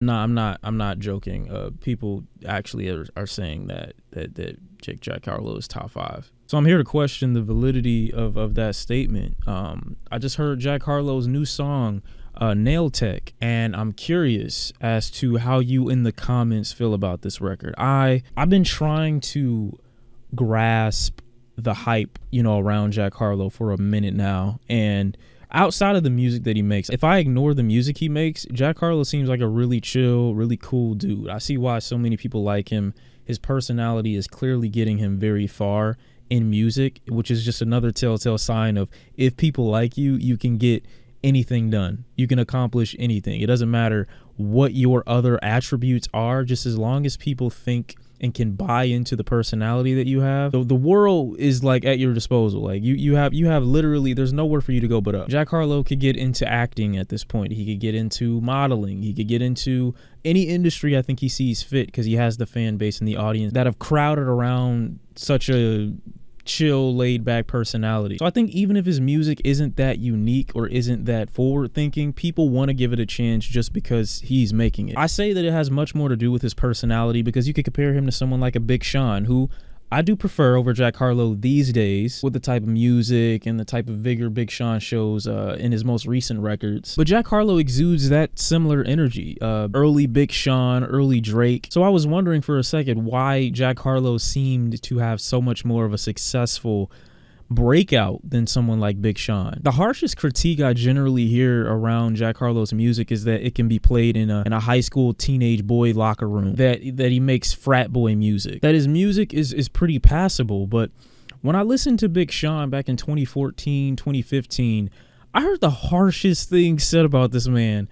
No, I'm not joking. People actually are saying that Jack Harlow is top five. So I'm here to question the validity of that statement. I just heard Jack Harlow's new song, Nail Tech, and I'm curious as to how you in the comments feel about this record. I've been trying to grasp the hype, around Jack Harlow for a minute now, and outside of the music that he makes, if I ignore the music he makes, Jack Harlow seems like a really chill, really cool dude. I see why so many people like him. His personality is clearly getting him very far in music, which is just another telltale sign of if people like you, you can get anything done. You can accomplish anything. It doesn't matter what your other attributes are, just as long as people think and can buy into the personality that you have. The world is like at your disposal. Like you have literally, there's nowhere for you to go but up. Jack Harlow could get into acting at this point. He could get into modeling. He could get into any industry I think he sees fit, because he has the fan base and the audience that have crowded around such a chill, laid back personality. So I think even if his music isn't that unique or isn't that forward thinking, people want to give it a chance just because he's making it. I say that it has much more to do with his personality, because you could compare him to someone like a Big Shawn, who I do prefer over Jack Harlow these days with the type of music and the type of vigor Big Shawn shows in his most recent records. But Jack Harlow exudes that similar energy. Early Big Shawn, early Drake. So I was wondering for a second why Jack Harlow seemed to have so much more of a successful breakout than someone like Big Shawn. The harshest critique I generally hear around Jack Harlow's music is that it can be played in a high school teenage boy locker room, that he makes frat boy music, that his music is pretty passable. But when I listened to Big Shawn back in 2014, 2015, I heard the harshest things said about this man.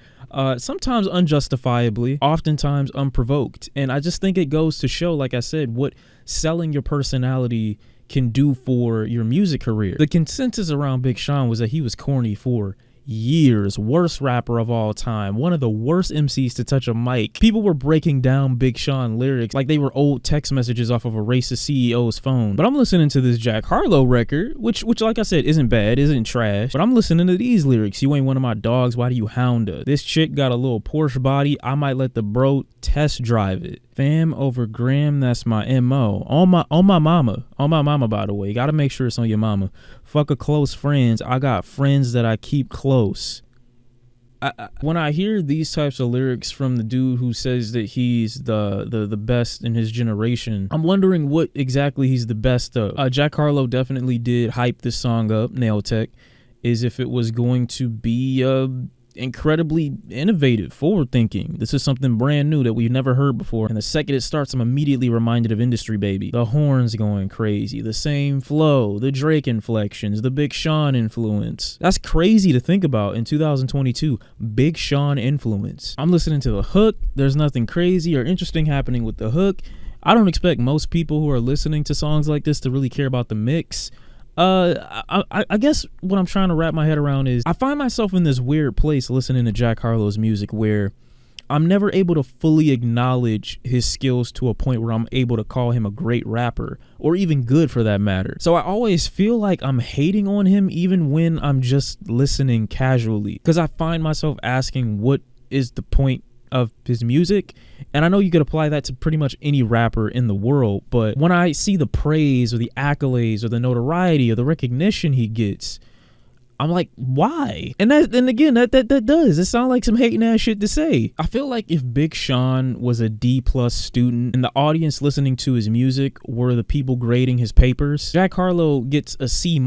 Sometimes unjustifiably, oftentimes unprovoked. And I just think it goes to show, like I said, what selling your personality can do for your music career. The consensus around Big Shawn was that he was corny for years. Worst rapper of all time. One of the worst MCs to touch a mic. People were breaking down Big Shawn lyrics like they were old text messages off of a racist CEO's phone. But I'm listening to this Jack Harlow record, which like I said, isn't bad, isn't trash. But I'm listening to these lyrics. You ain't one of my dogs, why do you hound us? This chick got a little Porsche body, I might let the bro test drive it. Fam over gram, that's my MO. On my mama, by the way. Gotta make sure it's on your mama. Fuck a close friends. I got friends that I keep close. When I hear these types of lyrics from the dude who says that he's the best in his generation, I'm wondering what exactly he's the best of. Jack Harlow definitely did hype this song up, Nail Tech, as if it was going to be incredibly innovative, forward-thinking. This is something brand new that we've never heard before. And the second it starts, I'm immediately reminded of Industry Baby. The horns going crazy, the same flow, the Drake inflections, the Big Shawn influence. That's crazy to think about in 2022. Big Shawn influence. I'm listening to the hook. There's nothing crazy or interesting happening with the hook. I don't expect most people who are listening to songs like this to really care about the mix. I guess what I'm trying to wrap my head around is I find myself in this weird place listening to Jack Harlow's music where I'm never able to fully acknowledge his skills to a point where I'm able to call him a great rapper, or even good for that matter. So I always feel like I'm hating on him even when I'm just listening casually, because I find myself asking what is the point of his music. And I know you could apply that to pretty much any rapper in the world, but when I see the praise or the accolades or the notoriety or the recognition he gets, I'm like, why? And again, that does. It sounds like some hating ass shit to say. I feel like if Big Shawn was a D+ student and the audience listening to his music were the people grading his papers, Jack Harlow gets a C-,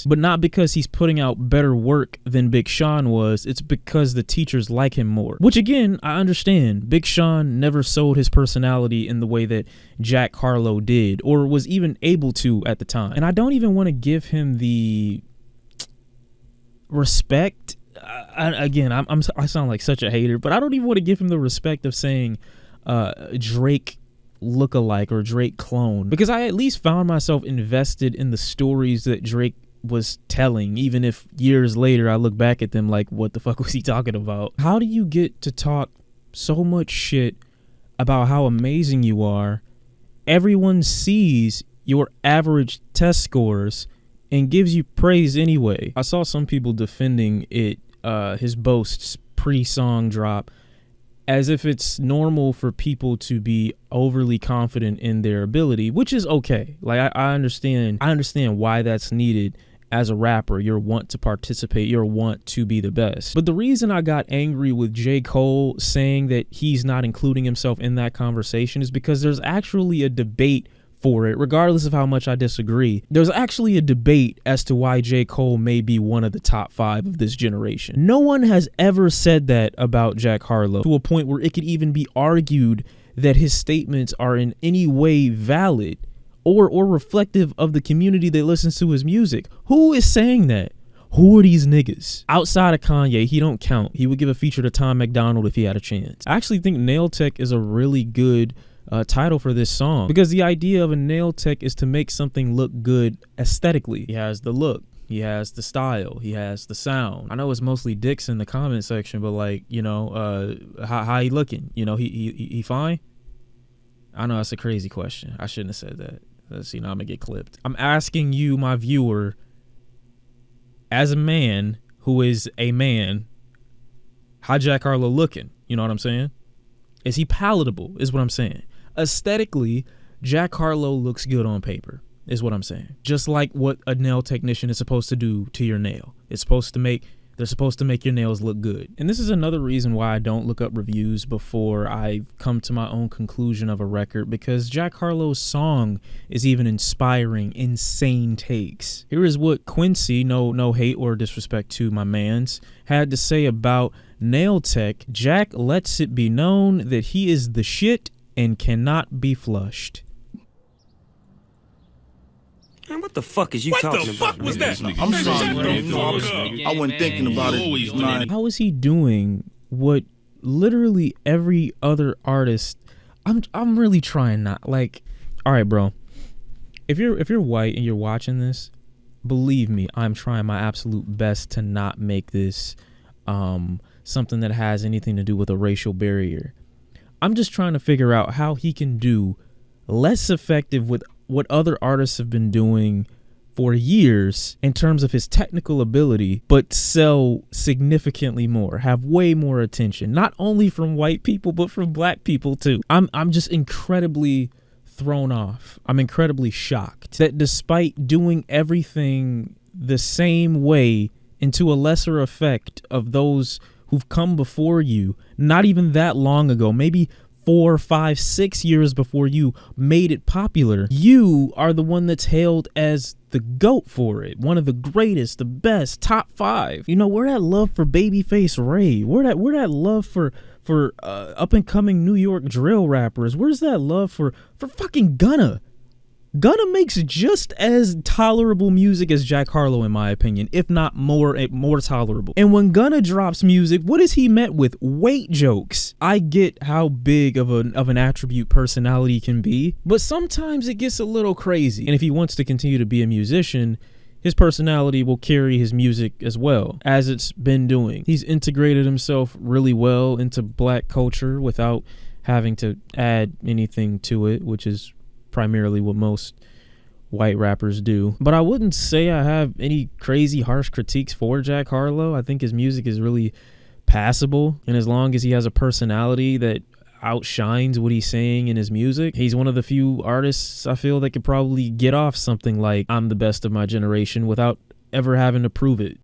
but not because he's putting out better work than Big Shawn was. It's because the teachers like him more. Which again, I understand. Big Shawn never sold his personality in the way that Jack Harlow did, or was even able to at the time. And I don't even want to give him the respect. I sound like such a hater, but I don't even want to give him the respect of saying Drake lookalike or Drake clone, because I at least found myself invested in the stories that Drake was telling, even if years later I look back at them like, what the fuck was he talking about? How do you get to talk so much shit about how amazing you are? Everyone sees your average test scores and gives you praise anyway. I saw some people defending it, his Boasts pre-song drop, as if it's normal for people to be overly confident in their ability, which is okay. Like I understand why that's needed. As a rapper, you're want to participate, you're want to be the best. But the reason I got angry with J. Cole saying that he's not including himself in that conversation is because there's actually a debate for it, regardless of how much I disagree. There's actually a debate as to why J. Cole may be one of the top 5 of this generation. No one has ever said that about Jack Harlow to a point where it could even be argued that his statements are in any way valid or reflective of the community that listens to his music. Who is saying that? Who are these niggas? Outside of Kanye, he don't count. He would give a feature to Tom McDonald if he had a chance. I actually think Nail Tech is a really good title for this song, because the idea of a nail tech is to make something look good aesthetically. He has the look, he has the style, he has the sound. I know it's mostly dicks in the comment section, but like, you know, how he looking? You know, he fine? I know that's a crazy question. I shouldn't have said that. Let's see, now I'm gonna get clipped. I'm asking you, my viewer, as a man who is a man, how Jack Harlow looking? You know what I'm saying? Is he palatable? Is what I'm saying. Aesthetically, Jack Harlow looks good on paper, is what I'm saying. Just like what a nail technician is supposed to do to your nail. They're supposed to make your nails look good. And this is another reason why I don't look up reviews before I come to my own conclusion of a record, because Jack Harlow's song is even inspiring insane takes. Here is what Quincy, no hate or disrespect to my mans, had to say about Nail Tech. Jack lets it be known that he is the shit and cannot be flushed. Man, what the fuck is you talking about? What the fuck was that? I'm sorry, bro. I wasn't thinking about it. How is he doing what literally every other artist? I'm really trying not, like, all right, bro. If you're white and you're watching this, believe me, I'm trying my absolute best to not make this something that has anything to do with a racial barrier. I'm just trying to figure out how he can do less effective with what other artists have been doing for years in terms of his technical ability, but sell significantly more, have way more attention, not only from white people, but from black people too. I'm just incredibly thrown off. I'm incredibly shocked that despite doing everything the same way and to a lesser effect of those who've come before you, not even that long ago, maybe 4, 5, 6 years before you made it popular, you are the one that's hailed as the GOAT for it. One of the greatest, the best, top 5. You know, where that love for Babyface Ray? Where that love for up and coming New York drill rappers? Where's that love for fucking Gunna? Gunna makes just as tolerable music as Jack Harlow, in my opinion, if not more tolerable. And when Gunna drops music, what is he met with? Weight jokes. I get how big of an attribute personality can be, but sometimes it gets a little crazy. And if he wants to continue to be a musician, his personality will carry his music as well, as it's been doing. He's integrated himself really well into black culture without having to add anything to it, which is primarily what most white rappers do. But I wouldn't say I have any crazy harsh critiques for Jack Harlow. I think his music is really passable, and as long as he has a personality that outshines what he's saying in his music, he's one of the few artists I feel that could probably get off something like "I'm the best of my generation" without ever having to prove it.